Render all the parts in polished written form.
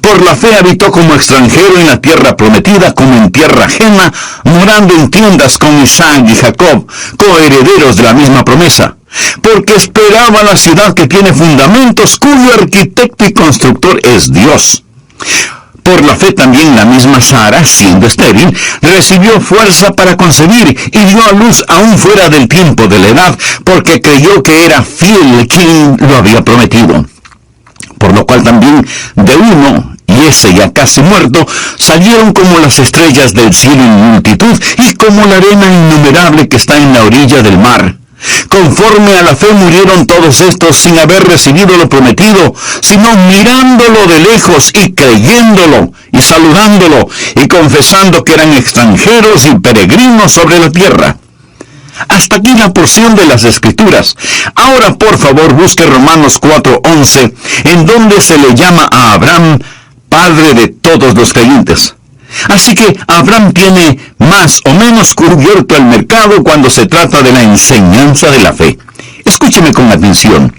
Por la fe habitó como extranjero en la tierra prometida, como en tierra ajena, morando en tiendas con Isaac y Jacob, coherederos de la misma promesa. Porque esperaba la ciudad que tiene fundamentos, cuyo arquitecto y constructor es Dios. Por la fe también la misma Sara, siendo estéril, recibió fuerza para concebir y dio a luz aún fuera del tiempo de la edad, porque creyó que era fiel quien lo había prometido. Por lo cual también de uno, y ese ya casi muerto, salieron como las estrellas del cielo en multitud, y como la arena innumerable que está en la orilla del mar. Conforme a la fe murieron todos estos sin haber recibido lo prometido, sino mirándolo de lejos y creyéndolo, y saludándolo, y confesando que eran extranjeros y peregrinos sobre la tierra. Hasta aquí la porción de las Escrituras. Ahora, por favor, busque Romanos 4:11, en donde se le llama a Abraham padre de todos los creyentes. Así que Abraham tiene más o menos cubierto el mercado cuando se trata de la enseñanza de la fe. Escúcheme con atención.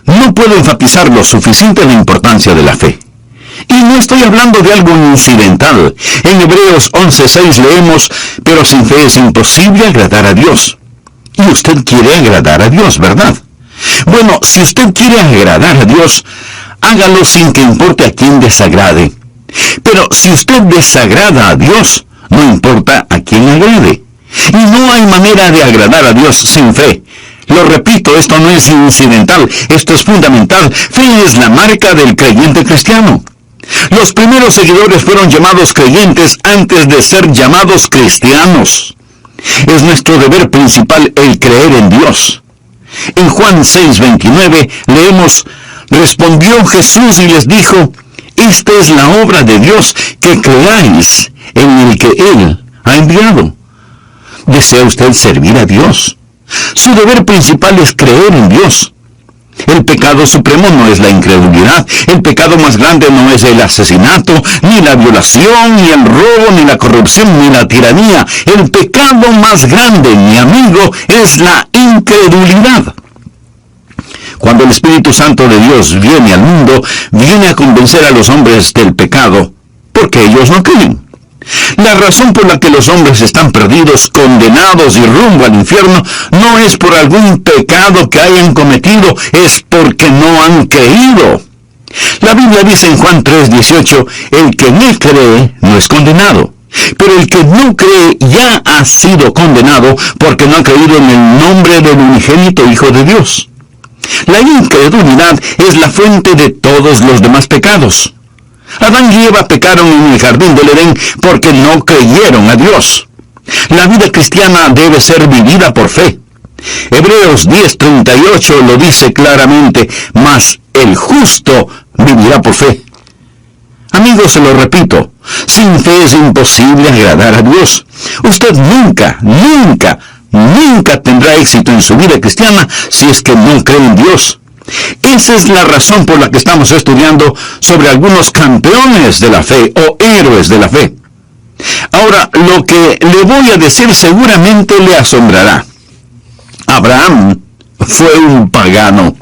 No puedo enfatizar lo suficiente la importancia de la fe. Y no estoy hablando de algo incidental. En Hebreos 11:6 leemos, pero sin fe es imposible agradar a Dios. Y usted quiere agradar a Dios, ¿verdad? Bueno, si usted quiere agradar a Dios, hágalo sin que importe a quién desagrade. Pero si usted desagrada a Dios, no importa a quién agrade. Y no hay manera de agradar a Dios sin fe. Lo repito, esto no es incidental, esto es fundamental. Fe es la marca del creyente cristiano. Los primeros seguidores fueron llamados creyentes antes de ser llamados cristianos. Es nuestro deber principal el creer en Dios. En Juan 6:29 leemos, respondió Jesús y les dijo, esta es la obra de Dios, que creáis en el que Él ha enviado. ¿Desea usted servir a Dios? Su deber principal es creer en Dios. El pecado supremo no es la incredulidad. El pecado más grande no es el asesinato, ni la violación, ni el robo, ni la corrupción, ni la tiranía. El pecado más grande, mi amigo, es la incredulidad. Cuando el Espíritu Santo de Dios viene al mundo, viene a convencer a los hombres del pecado, porque ellos no creen. La razón por la que los hombres están perdidos, condenados y rumbo al infierno, no es por algún pecado que hayan cometido, es porque no han creído. La Biblia dice en Juan 3:18, el que no cree no es condenado. Pero el que no cree ya ha sido condenado porque no ha creído en el nombre del unigénito Hijo de Dios. La incredulidad es la fuente de todos los demás pecados. Adán y Eva pecaron en el jardín del Edén porque no creyeron a Dios. La vida cristiana debe ser vivida por fe. Hebreos 10:38 lo dice claramente, mas el justo vivirá por fe. Amigos, se lo repito, sin fe es imposible agradar a Dios. Usted nunca tendrá éxito en su vida cristiana si es que no cree en Dios. Esa es la razón por la que estamos estudiando sobre algunos campeones de la fe o héroes de la fe. Ahora, lo que le voy a decir seguramente le asombrará. Abraham fue un pagano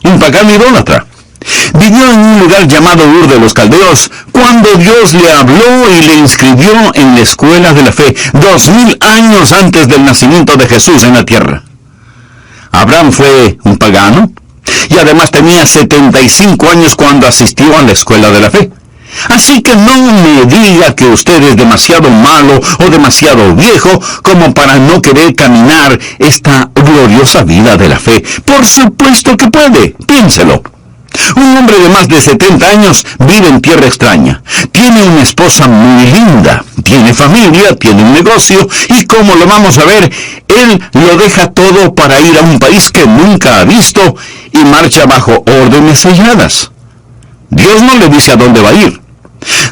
idólatra. Vivió en un lugar llamado Ur de los Caldeos, cuando Dios le habló y le inscribió en la escuela de la fe, 2000 años antes del nacimiento de Jesús en la tierra. Abraham fue un pagano, y además tenía 75 años cuando asistió a la escuela de la fe. Así que no me diga que usted es demasiado malo o demasiado viejo como para no querer caminar esta gloriosa vida de la fe. Por supuesto que puede, piénselo. Un hombre de más de 70 años vive en tierra extraña. Tiene una esposa muy linda, tiene familia, tiene un negocio, y como lo vamos a ver, él lo deja todo para ir a un país que nunca ha visto y marcha bajo órdenes selladas. Dios no le dice a dónde va a ir.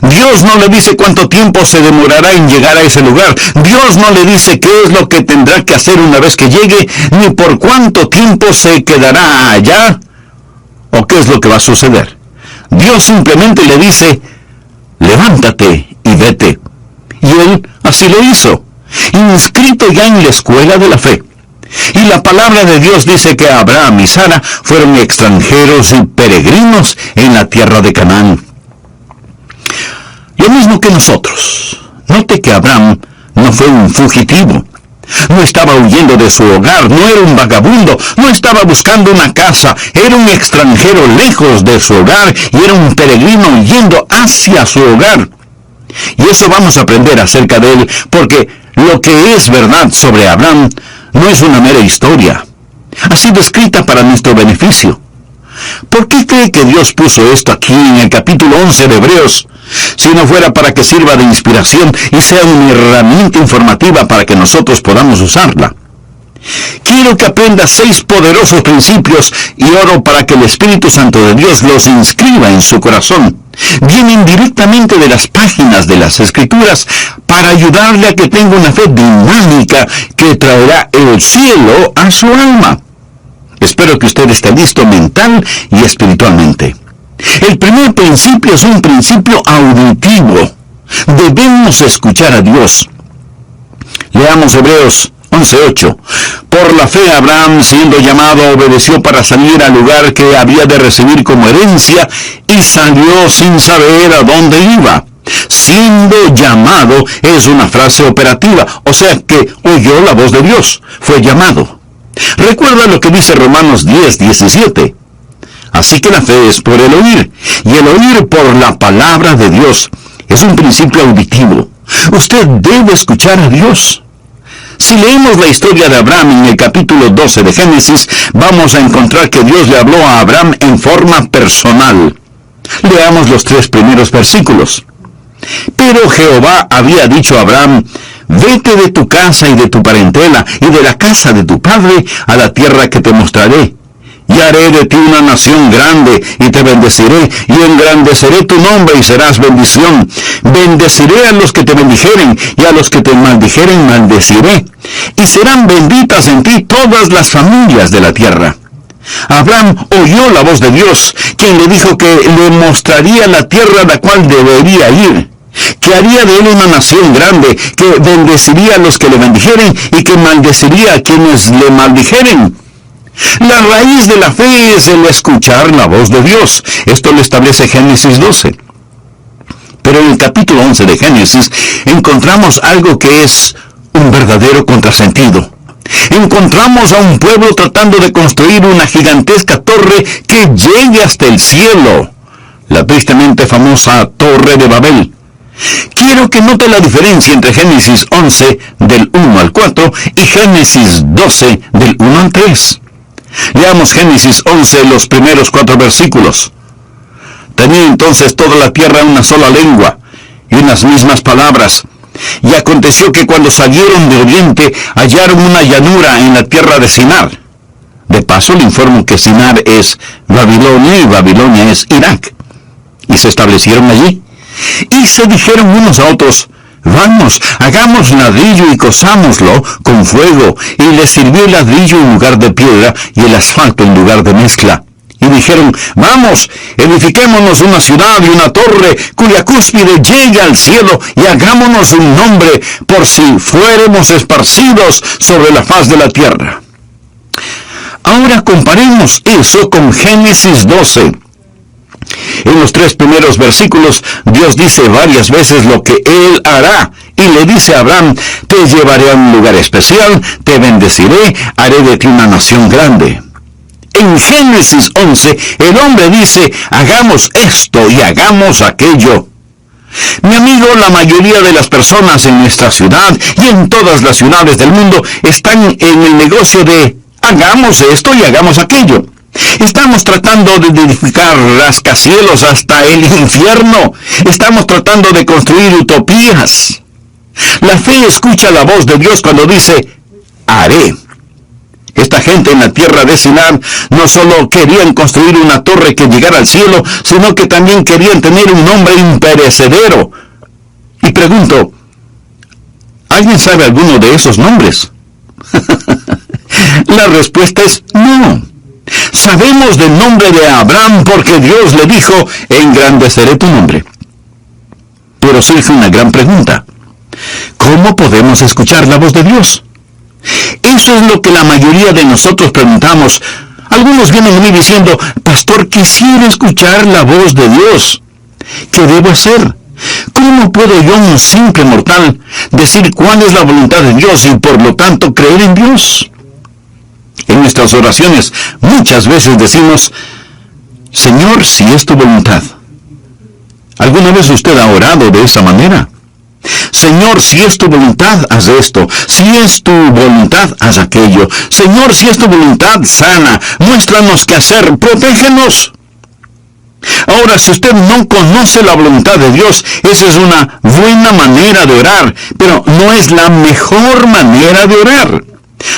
Dios no le dice cuánto tiempo se demorará en llegar a ese lugar. Dios no le dice qué es lo que tendrá que hacer una vez que llegue, ni por cuánto tiempo se quedará allá, o qué es lo que va a suceder. Dios simplemente le dice, levántate y vete. Y él así lo hizo, inscrito ya en la escuela de la fe. Y la palabra de Dios dice que Abraham y Sara fueron extranjeros y peregrinos en la tierra de Canaán. Lo mismo que nosotros. Note que Abraham no fue un fugitivo. No estaba huyendo de su hogar, no era un vagabundo, no estaba buscando una casa, era un extranjero lejos de su hogar y era un peregrino yendo hacia su hogar. Y eso vamos a aprender acerca de él, porque lo que es verdad sobre Abraham no es una mera historia. Ha sido escrita para nuestro beneficio. ¿Por qué cree que Dios puso esto aquí en el capítulo 11 de Hebreos? Si no fuera para que sirva de inspiración y sea una herramienta informativa para que nosotros podamos usarla. Quiero que aprenda 6 poderosos principios y oro para que el Espíritu Santo de Dios los inscriba en su corazón. Vienen directamente de las páginas de las Escrituras para ayudarle a que tenga una fe dinámica que traerá el cielo a su alma. Espero que usted esté listo mental y espiritualmente. El primer principio es un principio auditivo. Debemos escuchar a Dios. Leamos Hebreos 11:8. Por la fe Abraham, siendo llamado, obedeció para salir al lugar que había de recibir como herencia y salió sin saber a dónde iba. Siendo llamado es una frase operativa, o sea que oyó la voz de Dios, fue llamado. Recuerda lo que dice Romanos 10:17. Así que la fe es por el oír, y el oír por la palabra de Dios. Es un principio auditivo. Usted debe escuchar a Dios. Si leemos la historia de Abraham en el capítulo 12 de Génesis, vamos a encontrar que Dios le habló a Abraham en forma personal. Leamos los 3 primeros versículos. Pero Jehová había dicho a Abraham: vete de tu casa y de tu parentela y de la casa de tu padre a la tierra que te mostraré. Y haré de ti una nación grande, y te bendeciré, y engrandeceré tu nombre, y serás bendición. Bendeciré a los que te bendijeren, y a los que te maldijeren maldeciré. Y serán benditas en ti todas las familias de la tierra. Abraham oyó la voz de Dios, quien le dijo que le mostraría la tierra a la cual debería ir, que haría de él una nación grande, que bendeciría a los que le bendijeren, y que maldeciría a quienes le maldijeren. La raíz de la fe es el escuchar la voz de Dios. Esto lo establece Génesis 12. Pero en el capítulo 11 de Génesis encontramos algo que es un verdadero contrasentido. Encontramos a un pueblo tratando de construir una gigantesca torre que llegue hasta el cielo. La tristemente famosa Torre de Babel. Quiero que note la diferencia entre Génesis 11 del 1 al 4 y Génesis 12 del 1 al 3. Leamos Génesis 11, los primeros 4 versículos. Tenía entonces toda la tierra una sola lengua, y unas mismas palabras. Y aconteció que cuando salieron de oriente, hallaron una llanura en la tierra de Sinar. De paso le informo que Sinar es Babilonia, y Babilonia es Irak. Y se establecieron allí. Y se dijeron unos a otros: vamos, hagamos ladrillo y cosámoslo con fuego. Y les sirvió el ladrillo en lugar de piedra y el asfalto en lugar de mezcla. Y dijeron: vamos, edifiquémonos una ciudad y una torre cuya cúspide llegue al cielo, y hagámonos un nombre, por si fuéremos esparcidos sobre la faz de la tierra. Ahora comparemos eso con Génesis 12. En los 3 primeros versículos, Dios dice varias veces lo que Él hará, y le dice a Abraham: te llevaré a un lugar especial, te bendeciré, haré de ti una nación grande. En Génesis 11, el hombre dice: hagamos esto y hagamos aquello. Mi amigo, la mayoría de las personas en nuestra ciudad y en todas las ciudades del mundo están en el negocio de hagamos esto y hagamos aquello. Estamos tratando de edificar rascacielos hasta el infierno. Estamos tratando de construir utopías. La fe escucha la voz de Dios cuando dice: haré. Esta gente en la tierra de Sinar no solo querían construir una torre que llegara al cielo, sino que también querían tener un nombre imperecedero. Y pregunto, ¿alguien sabe alguno de esos nombres? La respuesta es no. Sabemos del nombre de Abraham porque Dios le dijo: engrandeceré tu nombre. Pero surge una gran pregunta: ¿cómo podemos escuchar la voz de Dios? Eso es lo que la mayoría de nosotros preguntamos. Algunos vienen a mí diciendo, pastor, quisiera escuchar la voz de Dios. ¿Qué debo hacer? ¿Cómo puedo yo, un simple mortal, decir cuál es la voluntad de Dios y por lo tanto creer en Dios? En nuestras oraciones muchas veces decimos, Señor, si es tu voluntad. ¿Alguna vez usted ha orado de esa manera? Señor, si es tu voluntad, haz esto. Si es tu voluntad, haz aquello. Señor, si es tu voluntad, sana. Muéstranos qué hacer. Protégenos. Ahora, si usted no conoce la voluntad de Dios, esa es una buena manera de orar, pero no es la mejor manera de orar.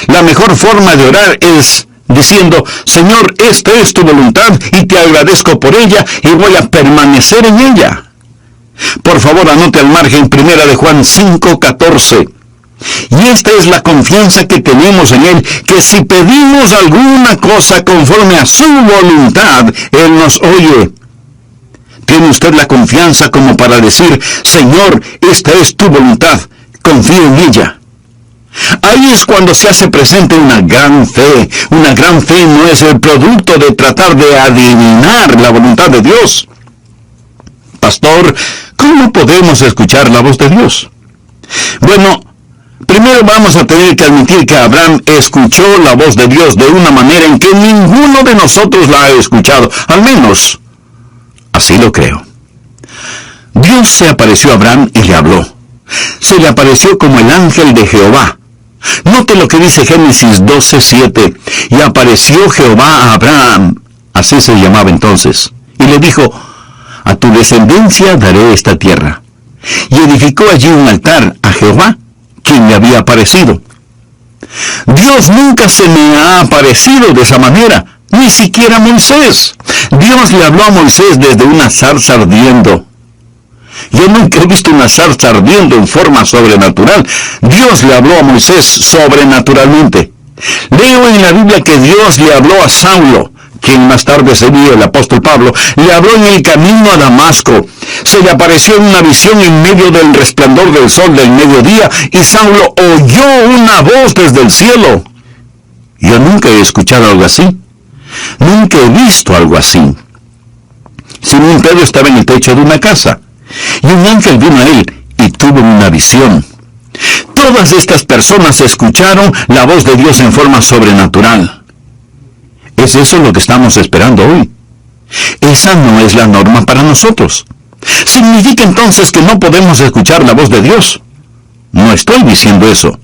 La mejor forma de orar es diciendo, Señor, esta es tu voluntad y te agradezco por ella y voy a permanecer en ella. Por favor, anote al margen 1 de Juan 5:14. Y esta es la confianza que tenemos en Él, que si pedimos alguna cosa conforme a su voluntad, Él nos oye. ¿Tiene usted la confianza como para decir, Señor, esta es tu voluntad, confío en ella? Ahí es cuando se hace presente una gran fe. Una gran fe no es el producto de tratar de adivinar la voluntad de Dios. Pastor, ¿cómo podemos escuchar la voz de Dios? Bueno, primero vamos a tener que admitir que Abraham escuchó la voz de Dios de una manera en que ninguno de nosotros la ha escuchado. Al menos, así lo creo. Dios se apareció a Abraham y le habló. Se le apareció como el ángel de Jehová. Note lo que dice Génesis 12:7. Y apareció Jehová a Abraham, así se llamaba entonces, y le dijo, a tu descendencia daré esta tierra. Y edificó allí un altar a Jehová, quien le había aparecido. Dios nunca se me ha aparecido de esa manera, ni siquiera a Moisés. Dios le habló a Moisés desde una zarza ardiendo. Yo nunca he visto una zarza ardiendo en forma sobrenatural. Dios le habló a Moisés sobrenaturalmente. Leo en la Biblia que Dios le habló a Saulo, quien más tarde sería el apóstol Pablo. Le habló en el camino a Damasco. Se le apareció en una visión en medio del resplandor del sol del mediodía, y Saulo oyó una voz desde el cielo. Yo nunca he escuchado algo así. Nunca he visto algo así. Simón Pedro estaba en el techo de una casa, y un ángel vino a él y tuvo una visión. Todas estas personas escucharon la voz de Dios en forma sobrenatural. ¿Es eso lo que estamos esperando hoy? Esa no es la norma para nosotros. ¿Significa entonces que no podemos escuchar la voz de Dios? No estoy diciendo eso.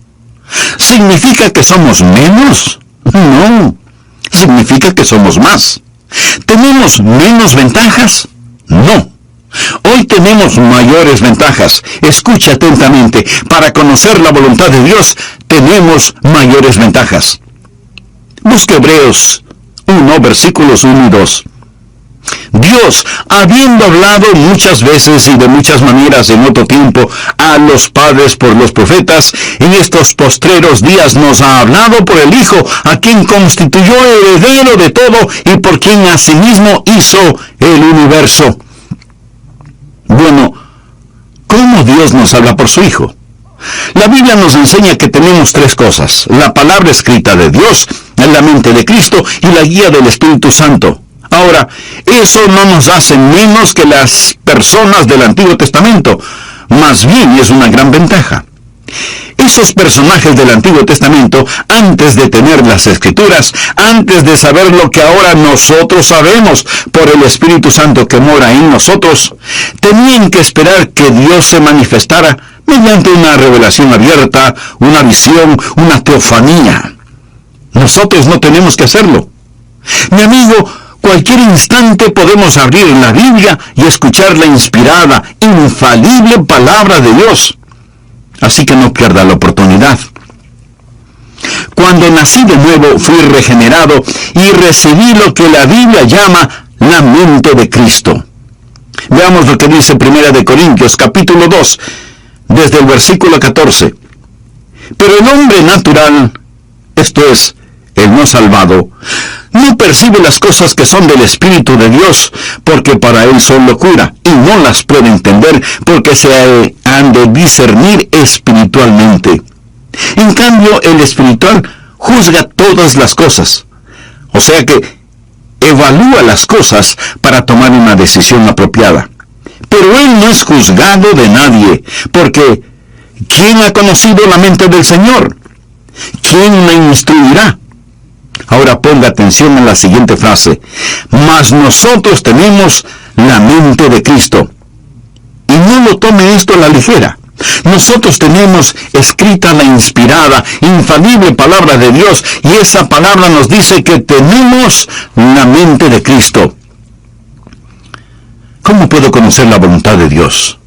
¿Significa que somos menos? No. Significa que somos más. ¿Tenemos menos ventajas? No. Hoy tenemos mayores ventajas. Escucha atentamente. Para conocer la voluntad de Dios, tenemos mayores ventajas. Busque Hebreos 1, versículos 1 y 2. Dios, habiendo hablado muchas veces y de muchas maneras en otro tiempo a los padres por los profetas, en estos postreros días nos ha hablado por el Hijo, a quien constituyó heredero de todo y por quien asimismo hizo el universo. Bueno, ¿cómo Dios nos habla por su Hijo? La Biblia nos enseña que tenemos tres cosas: la palabra escrita de Dios, la mente de Cristo y la guía del Espíritu Santo. Ahora, eso no nos hace menos que las personas del Antiguo Testamento. Más bien es una gran ventaja. Esos personajes del Antiguo Testamento, antes de tener las Escrituras, antes de saber lo que ahora nosotros sabemos por el Espíritu Santo que mora en nosotros, tenían que esperar que Dios se manifestara mediante una revelación abierta, una visión, una teofanía. Nosotros no tenemos que hacerlo. Mi amigo, cualquier instante podemos abrir la Biblia y escuchar la inspirada, infalible palabra de Dios. Así que no pierda la oportunidad. Cuando nací de nuevo, fui regenerado y recibí lo que la Biblia llama la mente de Cristo. Veamos lo que dice 1 de Corintios, capítulo 2, desde el versículo 14. Pero el hombre natural, esto es, el no salvado, no percibe las cosas que son del Espíritu de Dios, porque para él son locura, y no las puede entender, porque se han de discernir espiritualmente. En cambio, el espiritual juzga todas las cosas. O sea que evalúa las cosas para tomar una decisión apropiada. Pero él no es juzgado de nadie, porque ¿quién ha conocido la mente del Señor? ¿Quién la instruirá? Ahora ponga atención en la siguiente frase. Mas nosotros tenemos la mente de Cristo. Y no lo tome esto a la ligera. Nosotros tenemos escrita la inspirada, infalible palabra de Dios, y esa palabra nos dice que tenemos la mente de Cristo. ¿Cómo puedo conocer la voluntad de Dios?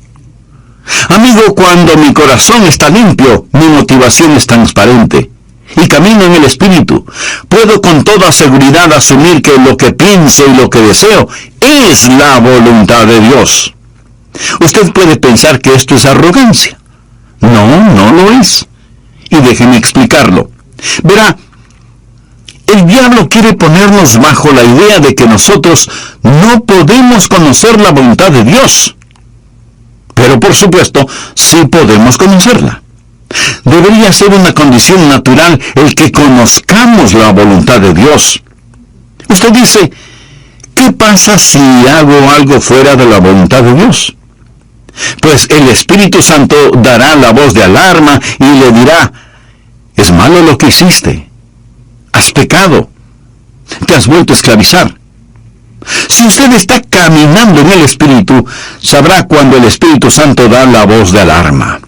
Amigo, cuando mi corazón está limpio, mi motivación es transparente y camino en el Espíritu, puedo con toda seguridad asumir que lo que pienso y lo que deseo es la voluntad de Dios. Usted puede pensar que esto es arrogancia. No lo es. Y déjeme explicarlo. Verá, el diablo quiere ponernos bajo la idea de que nosotros no podemos conocer la voluntad de Dios. Pero por supuesto, sí podemos conocerla. Debería ser una condición natural el que conozcamos la voluntad de Dios. Usted dice, ¿qué pasa si hago algo fuera de la voluntad de Dios? Pues el Espíritu Santo dará la voz de alarma y le dirá, es malo lo que hiciste, has pecado, te has vuelto a esclavizar. Si usted está caminando en el Espíritu, sabrá cuando el Espíritu Santo da la voz de alarma.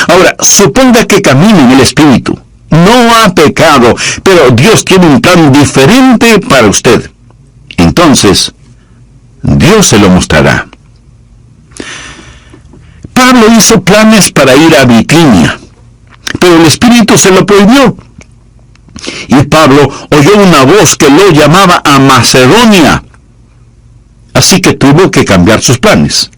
Ahora, suponga que camine en el Espíritu. No ha pecado, pero Dios tiene un plan diferente para usted. Entonces, Dios se lo mostrará. Pablo hizo planes para ir a Bitinia, pero el Espíritu se lo prohibió. Y Pablo oyó una voz que lo llamaba a Macedonia. Así que tuvo que cambiar sus planes.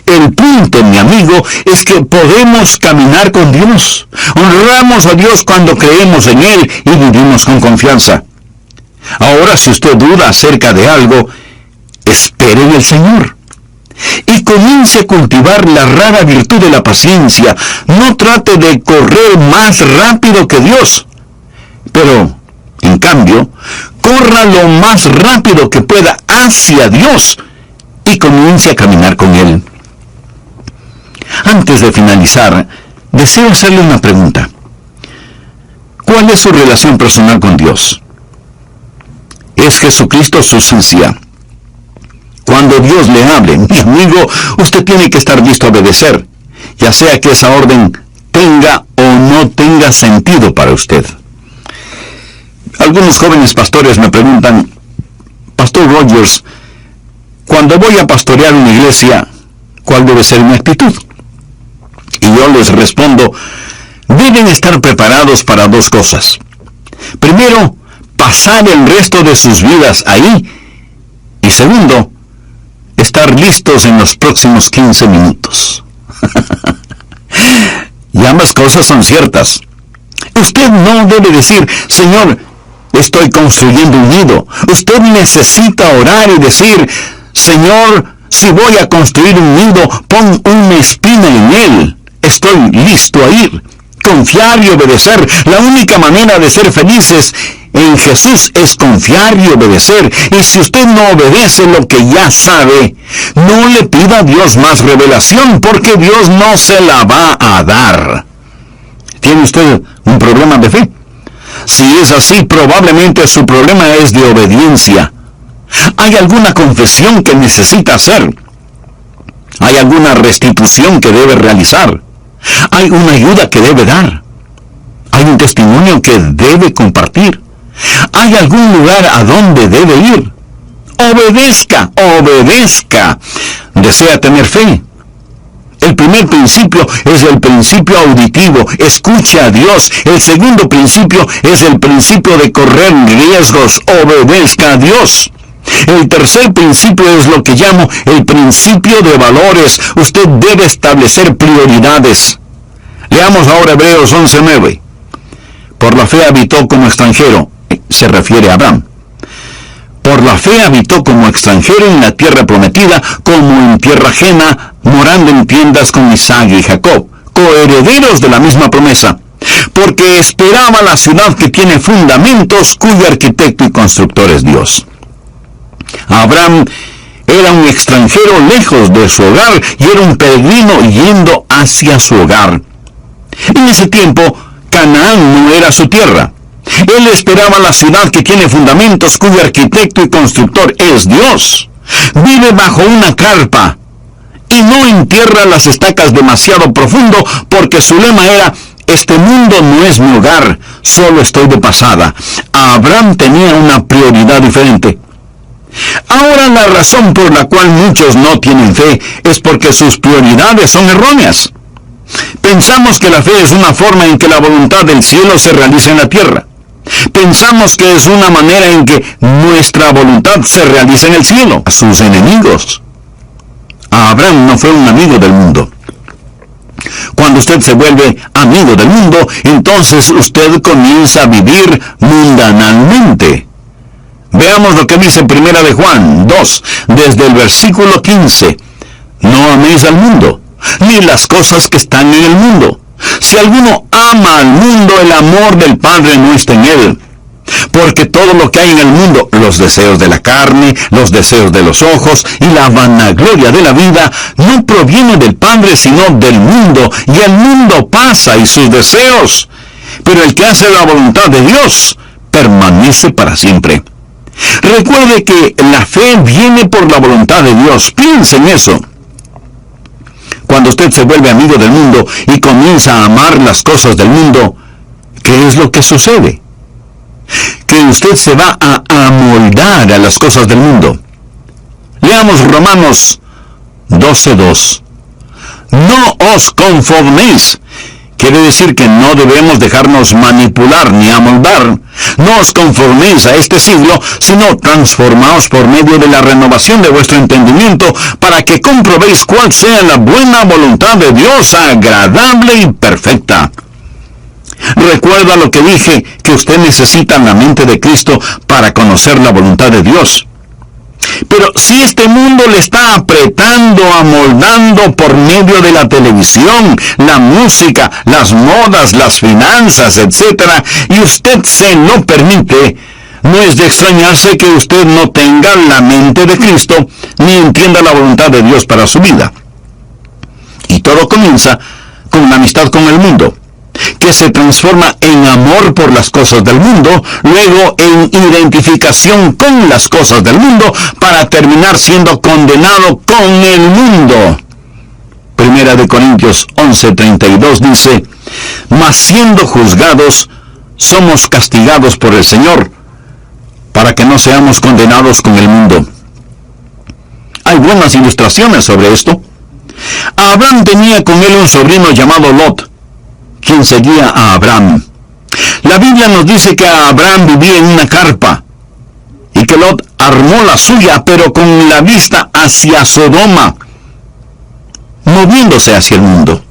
El punto, mi amigo, es que podemos caminar con Dios. Honramos a Dios cuando creemos en Él y vivimos con confianza. Ahora, si usted duda acerca de algo, espere en el Señor. Y comience a cultivar la rara virtud de la paciencia. No trate de correr más rápido que Dios. Pero, en cambio, corra lo más rápido que pueda hacia Dios y comience a caminar con Él. Antes de finalizar, deseo hacerle una pregunta. ¿Cuál es su relación personal con Dios? ¿Es Jesucristo su esencia? Cuando Dios le hable, mi amigo, usted tiene que estar listo a obedecer, ya sea que esa orden tenga o no tenga sentido para usted. Algunos jóvenes pastores me preguntan, Pastor Rogers, cuando voy a pastorear una iglesia, ¿cuál debe ser mi actitud? Y yo les respondo, deben estar preparados para dos cosas. Primero, pasar el resto de sus vidas ahí. Y segundo, estar listos en los próximos 15 minutos. Y ambas cosas son ciertas. Usted no debe decir, Señor, estoy construyendo un nido. Usted necesita orar y decir, Señor, si voy a construir un nido, pon una espina en él. Estoy listo a ir. Confiar y obedecer. La única manera de ser felices en Jesús es confiar y obedecer. Y si usted no obedece lo que ya sabe, no le pida a Dios más revelación, porque Dios no se la va a dar. ¿Tiene usted un problema de fe? Si es así, probablemente su problema es de obediencia. ¿Hay alguna confesión que necesita hacer? ¿Hay alguna restitución que debe realizar? ¿Hay una ayuda que debe dar? ¿Hay un testimonio que debe compartir? ¿Hay algún lugar a donde debe ir? Obedezca, obedezca. ¿Desea tener fe? El primer principio es el principio auditivo. Escucha a Dios. El segundo principio es el principio de correr riesgos. Obedezca a Dios. El tercer principio es lo que llamo el principio de valores. Usted debe establecer prioridades. Leamos ahora Hebreos 11:9. Por la fe habitó como extranjero. Se refiere a Abraham. Por la fe habitó como extranjero en la tierra prometida, como en tierra ajena, morando en tiendas con Isaac y Jacob, coherederos de la misma promesa. porque esperaba la ciudad que tiene fundamentos, cuyo arquitecto y constructor es Dios. Abraham era un extranjero lejos de su hogar y era un peregrino yendo hacia su hogar. En ese tiempo, Canaán no era su tierra. Él esperaba la ciudad que tiene fundamentos, cuyo arquitecto y constructor es Dios. Vive bajo una carpa y no entierra las estacas demasiado profundo, porque su lema era: este mundo no es mi hogar, solo estoy de pasada. Abraham tenía una prioridad diferente. Ahora, la razón por la cual muchos no tienen fe es porque sus prioridades son erróneas. Pensamos que la fe es una forma en que la voluntad del cielo se realiza en la tierra. Pensamos que es una manera en que nuestra voluntad se realiza en el cielo, a sus enemigos. Abraham no fue un amigo del mundo. Cuando usted se vuelve amigo del mundo, entonces usted comienza a vivir mundanalmente. Veamos lo que dice 1 de Juan 2, desde el versículo 15. No améis al mundo, ni las cosas que están en el mundo. Si alguno ama al mundo, el amor del Padre no está en él. Porque todo lo que hay en el mundo, los deseos de la carne, los deseos de los ojos y la vanagloria de la vida, no proviene del Padre, sino del mundo. Y el mundo pasa y sus deseos. Pero el que hace la voluntad de Dios permanece para siempre. Recuerde que la fe viene por la voluntad de Dios. Piense en eso. Cuando usted se vuelve amigo del mundo y comienza a amar las cosas del mundo, ¿qué es lo que sucede? Que usted se va a amoldar a las cosas del mundo. Leamos Romanos 12:2. No os conforméis. Quiere decir que no debemos dejarnos manipular ni amoldar. No os conforméis a este siglo, sino transformaos por medio de la renovación de vuestro entendimiento, para que comprobéis cuál sea la buena voluntad de Dios, agradable y perfecta. Recuerda lo que dije, que usted necesita la mente de Cristo para conocer la voluntad de Dios. Pero si este mundo le está apretando, amoldando por medio de la televisión, la música, las modas, las finanzas, etc., y usted se lo permite, no es de extrañarse que usted no tenga la mente de Cristo, ni entienda la voluntad de Dios para su vida. Y todo comienza con una amistad con el mundo, que se transforma en amor por las cosas del mundo, luego en identificación con las cosas del mundo, para terminar siendo condenado con el mundo. 1 Corintios 11:32 dice: mas siendo juzgados, somos castigados por el Señor, para que no seamos condenados con el mundo. Hay buenas ilustraciones sobre esto. Abraham tenía con él un sobrino llamado Lot, quien seguía a Abraham. La Biblia nos dice que Abraham vivía en una carpa y que Lot armó la suya, pero con la vista hacia Sodoma, moviéndose hacia el mundo.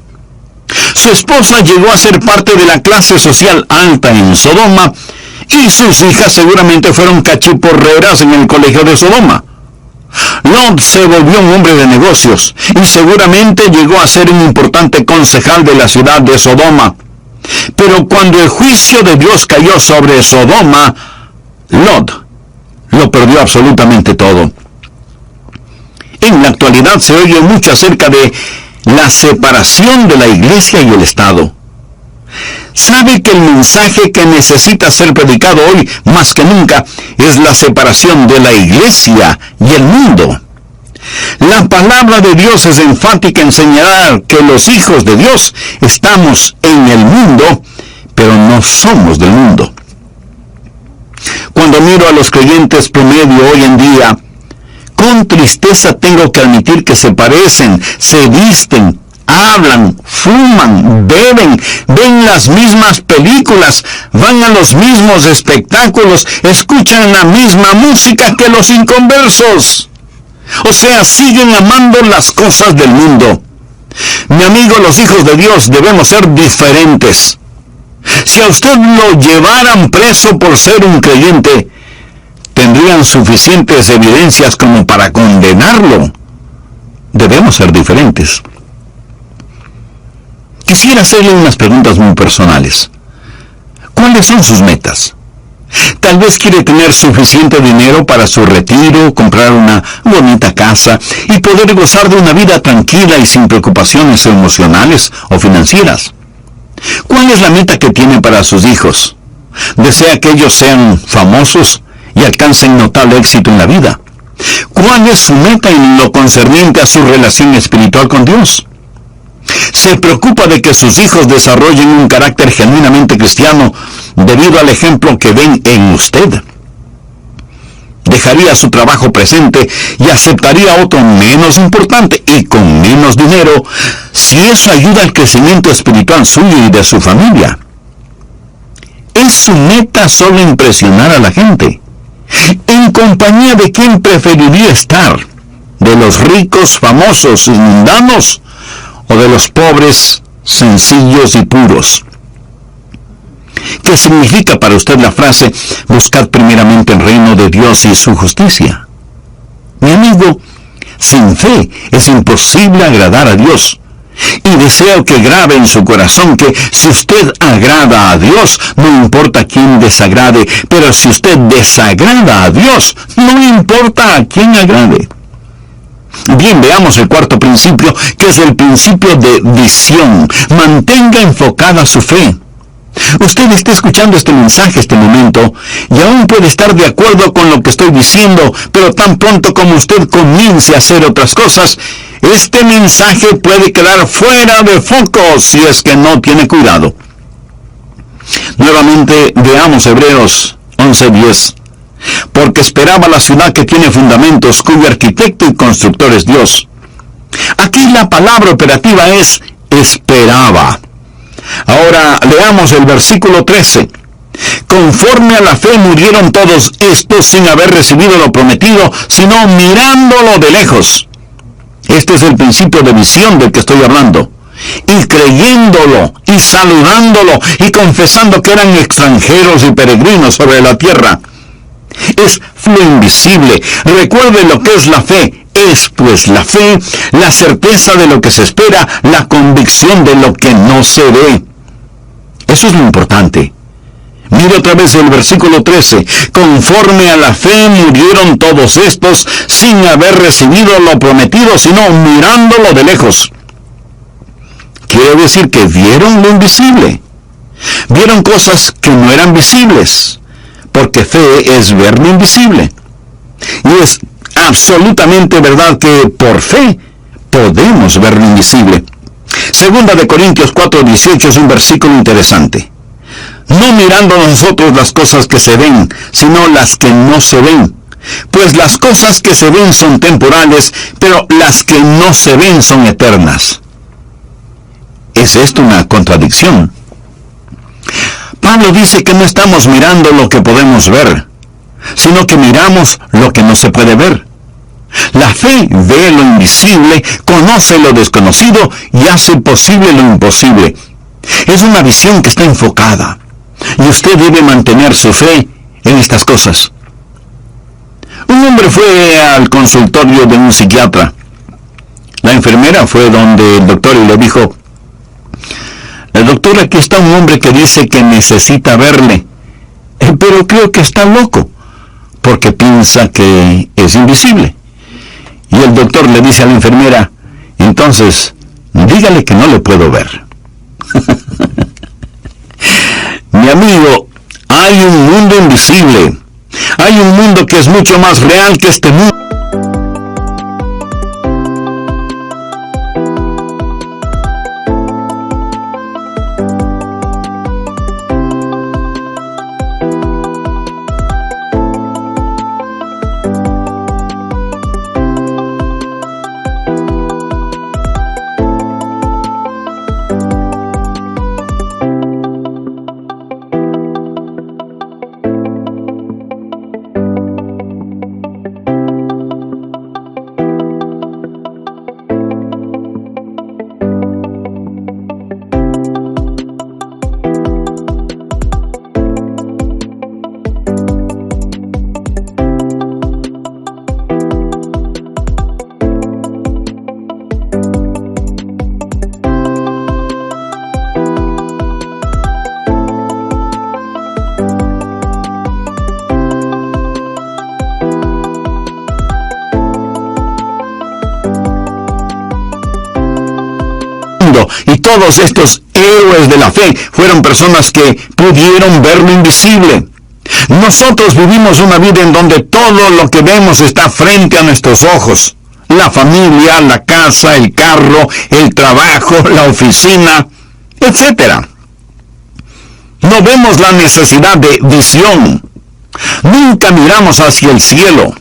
Su esposa llegó a ser parte de la clase social alta en Sodoma, y sus hijas seguramente fueron cachiporreras en el colegio de Sodoma. Lot se volvió un hombre de negocios y seguramente llegó a ser un importante concejal de la ciudad de Sodoma. Pero cuando el juicio de Dios cayó sobre Sodoma, Lot lo perdió absolutamente todo. En la actualidad se oye mucho acerca de la separación de la iglesia y el Estado. ¿Sabe que el mensaje que necesita ser predicado hoy más que nunca es la separación de la iglesia y el mundo? La palabra de Dios es enfática en señalar que los hijos de Dios estamos en el mundo, pero no somos del mundo. Cuando miro a los creyentes promedio hoy en día, con tristeza tengo que admitir que se parecen, se visten, hablan, fuman, beben, ven las mismas películas, van a los mismos espectáculos, escuchan la misma música que los inconversos. O sea, siguen amando las cosas del mundo. Mi amigo, los hijos de Dios debemos ser diferentes. Si a usted lo llevaran preso por ser un creyente, tendrían suficientes evidencias como para condenarlo. Debemos ser diferentes. Quisiera hacerle unas preguntas muy personales. ¿Cuáles son sus metas? Tal vez quiere tener suficiente dinero para su retiro, comprar una bonita casa y poder gozar de una vida tranquila y sin preocupaciones emocionales o financieras. ¿Cuál es la meta que tiene para sus hijos? ¿Desea que ellos sean famosos y alcancen notable éxito en la vida? ¿Cuál es su meta en lo concerniente a su relación espiritual con Dios? ¿Se preocupa de que sus hijos desarrollen un carácter genuinamente cristiano debido al ejemplo que ven en usted? ¿Dejaría su trabajo presente y aceptaría otro menos importante y con menos dinero si eso ayuda al crecimiento espiritual suyo y de su familia? ¿Es su meta solo impresionar a la gente? ¿En compañía de quién preferiría estar? ¿De los ricos, famosos y mundanos? ¿O de los pobres, sencillos y puros? ¿Qué significa para usted la frase, buscad primeramente el reino de Dios y su justicia? Mi amigo, sin fe es imposible agradar a Dios. Y deseo que grabe en su corazón que si usted agrada a Dios, no importa a quién desagrade, pero si usted desagrada a Dios, no importa a quién agrade. Bien, veamos el cuarto principio, que es el principio de visión. Mantenga enfocada su fe. Usted está escuchando este mensaje, este momento, y aún puede estar de acuerdo con lo que estoy diciendo, pero tan pronto como usted comience a hacer otras cosas, este mensaje puede quedar fuera de foco si es que no tiene cuidado. Nuevamente veamos Hebreos 11:10. Porque esperaba la ciudad que tiene fundamentos, cuyo arquitecto y constructor es Dios. Aquí la palabra operativa es esperaba. Ahora leamos el versículo 13. Conforme a la fe murieron todos estos sin haber recibido lo prometido, sino mirándolo de lejos. Este es el principio de visión del que estoy hablando. Y creyéndolo, y saludándolo, y confesando que eran extranjeros y peregrinos sobre la tierra. Es lo invisible. Recuerde lo que es la fe. Es pues la fe, la certeza de lo que se espera, la convicción de lo que no se ve. Eso es lo importante. Mire otra vez el versículo 13. Conforme a la fe murieron todos estos sin haber recibido lo prometido, sino mirándolo de lejos. Quiere decir que vieron lo invisible. Vieron cosas que no eran visibles, porque fe es ver lo invisible. Y es absolutamente verdad que por fe podemos ver lo invisible. Segunda de Corintios 4:18 es un versículo interesante. No mirando nosotros las cosas que se ven, sino las que no se ven. Pues las cosas que se ven son temporales, pero las que no se ven son eternas. ¿Es esto una contradicción? Pablo dice que no estamos mirando lo que podemos ver, sino que miramos lo que no se puede ver. La fe ve lo invisible, conoce lo desconocido y hace posible lo imposible. Es una visión que está enfocada. Y usted debe mantener su fe en estas cosas. Un hombre fue al consultorio de un psiquiatra. La enfermera fue donde el doctor y le dijo: doctor, aquí está un hombre que dice que necesita verle, pero creo que está loco, porque piensa que es invisible. Y el doctor le dice a la enfermera: entonces, dígale que no le puedo ver. Mi amigo, hay un mundo invisible. Hay un mundo que es mucho más real que este mundo. Pablo y todos estos héroes de la fe fueron personas que pudieron ver lo invisible. Nosotros vivimos una vida en donde todo lo que vemos está frente a nuestros ojos. La familia, la casa, el carro, el trabajo, la oficina, etc. No vemos la necesidad de visión. Nunca miramos hacia el cielo.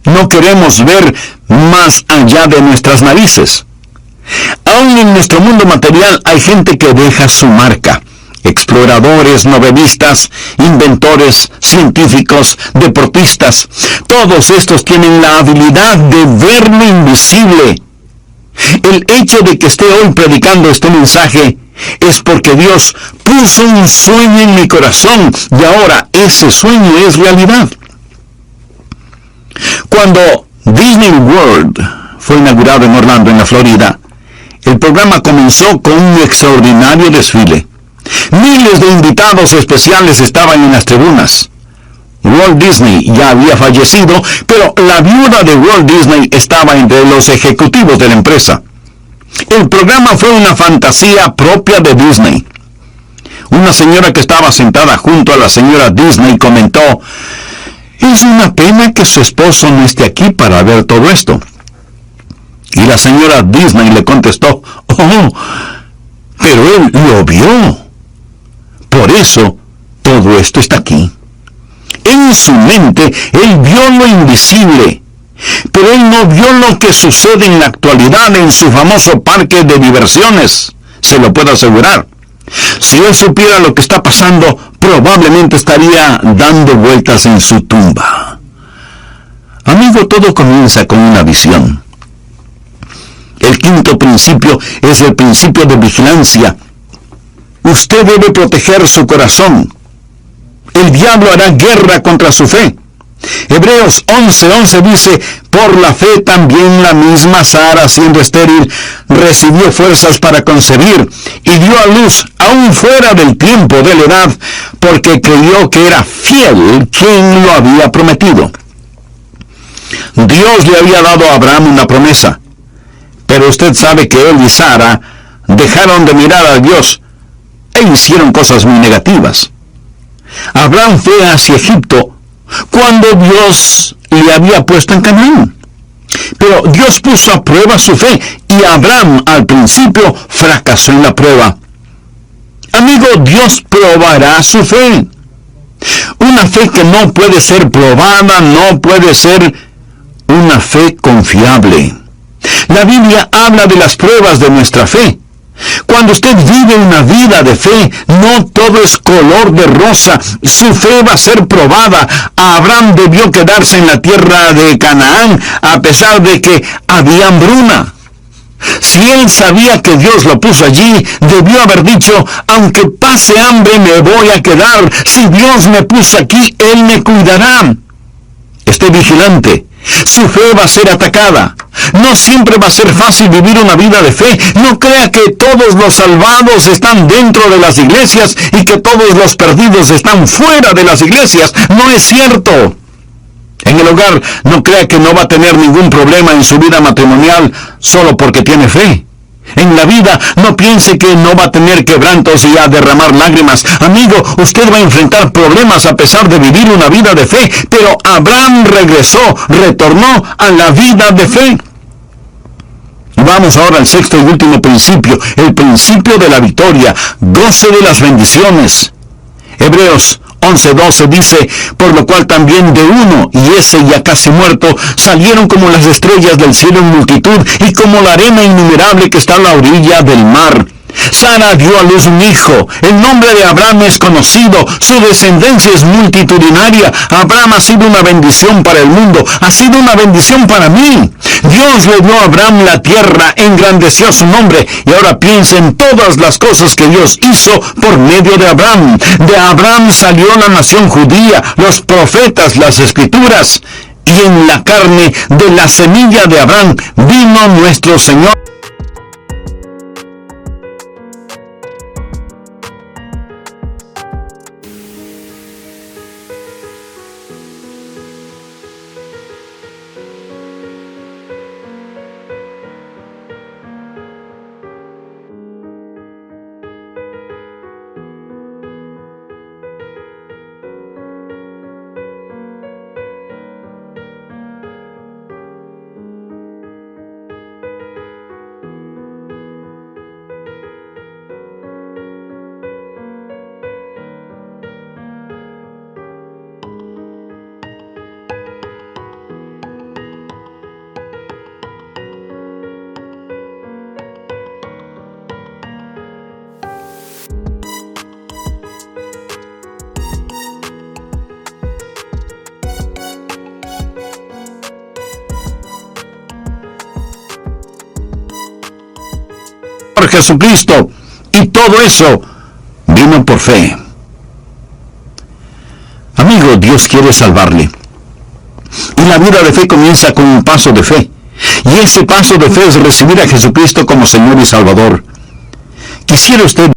No queremos ver más allá de nuestras narices. Aún en nuestro mundo material hay gente que deja su marca. Exploradores, novelistas, inventores, científicos, deportistas. Todos estos tienen la habilidad de ver lo invisible. El hecho de que esté hoy predicando este mensaje es porque Dios puso un sueño en mi corazón y ahora ese sueño es realidad. Cuando Disney World fue inaugurado en Orlando, en la Florida, el programa comenzó con un extraordinario desfile. Miles de invitados especiales estaban en las tribunas. Walt Disney ya había fallecido, pero la viuda de Walt Disney estaba entre los ejecutivos de la empresa. El programa fue una fantasía propia de Disney. Una señora que estaba sentada junto a la señora Disney comentó: «Es una pena que su esposo no esté aquí para ver todo esto». Y la señora Disney le contestó: «Oh, pero él lo vio. Por eso todo esto está aquí». En su mente, él vio lo invisible, pero él no vio lo que sucede en la actualidad en su famoso parque de diversiones, se lo puedo asegurar. Si él supiera lo que está pasando, probablemente estaría dando vueltas en su tumba. Amigo, todo comienza con una visión. El quinto principio es el principio de vigilancia. Usted debe proteger su corazón. El diablo hará guerra contra su fe. Hebreos 11:11 dice: «Por la fe también la misma Sara, siendo estéril, recibió fuerzas para concebir, y dio a luz aún fuera del tiempo de la edad, porque creyó que era fiel quien lo había prometido». Dios le había dado a Abraham una promesa, pero usted sabe que él y Sara dejaron de mirar a Dios e hicieron cosas muy negativas. Abraham fue hacia Egipto cuando Dios le había puesto en Canaán. Pero Dios puso a prueba su fe y Abraham al principio fracasó en la prueba. Amigo, Dios probará su fe. Una fe que no puede ser probada, no puede ser una fe confiable. La Biblia habla de las pruebas de nuestra fe. Cuando usted vive una vida de fe, no todo es color de rosa. Su fe va a ser probada. Abraham debió quedarse en la tierra de Canaán a pesar de que había hambruna. Si él sabía que Dios lo puso allí, debió haber dicho: «Aunque pase hambre, me voy a quedar. Si Dios me puso aquí, Él me cuidará». Esté vigilante. Su fe va a ser atacada. No siempre va a ser fácil vivir una vida de fe. No crea que todos los salvados están dentro de las iglesias y que todos los perdidos están fuera de las iglesias. No es cierto. En el hogar, no crea que no va a tener ningún problema en su vida matrimonial solo porque tiene fe. En la vida, no piense que no va a tener quebrantos y a derramar lágrimas. Amigo, usted va a enfrentar problemas a pesar de vivir una vida de fe, pero Abraham retornó a la vida de fe. Vamos ahora al sexto y último principio, el principio de la victoria. Goce de las bendiciones. Hebreos 11:12 dice: «Por lo cual también de uno, y ese ya casi muerto, salieron como las estrellas del cielo en multitud, y como la arena innumerable que está a la orilla del mar». Sara dio a luz un hijo. El nombre de Abraham es conocido. Su descendencia es multitudinaria. Abraham ha sido una bendición para el mundo. Ha sido una bendición para mí. Dios le dio a Abraham la tierra, engrandeció su nombre. Y ahora piensa en todas las cosas que Dios hizo por medio de Abraham. De Abraham salió la nación judía, los profetas, las escrituras. Y en la carne de la semilla de Abraham vino nuestro Señor. por Jesucristo, y todo eso vino por fe. Amigo, Dios quiere salvarle. Y la vida de fe comienza con un paso de fe. Y ese paso de fe es recibir a Jesucristo como Señor y Salvador. ¿Quisiera usted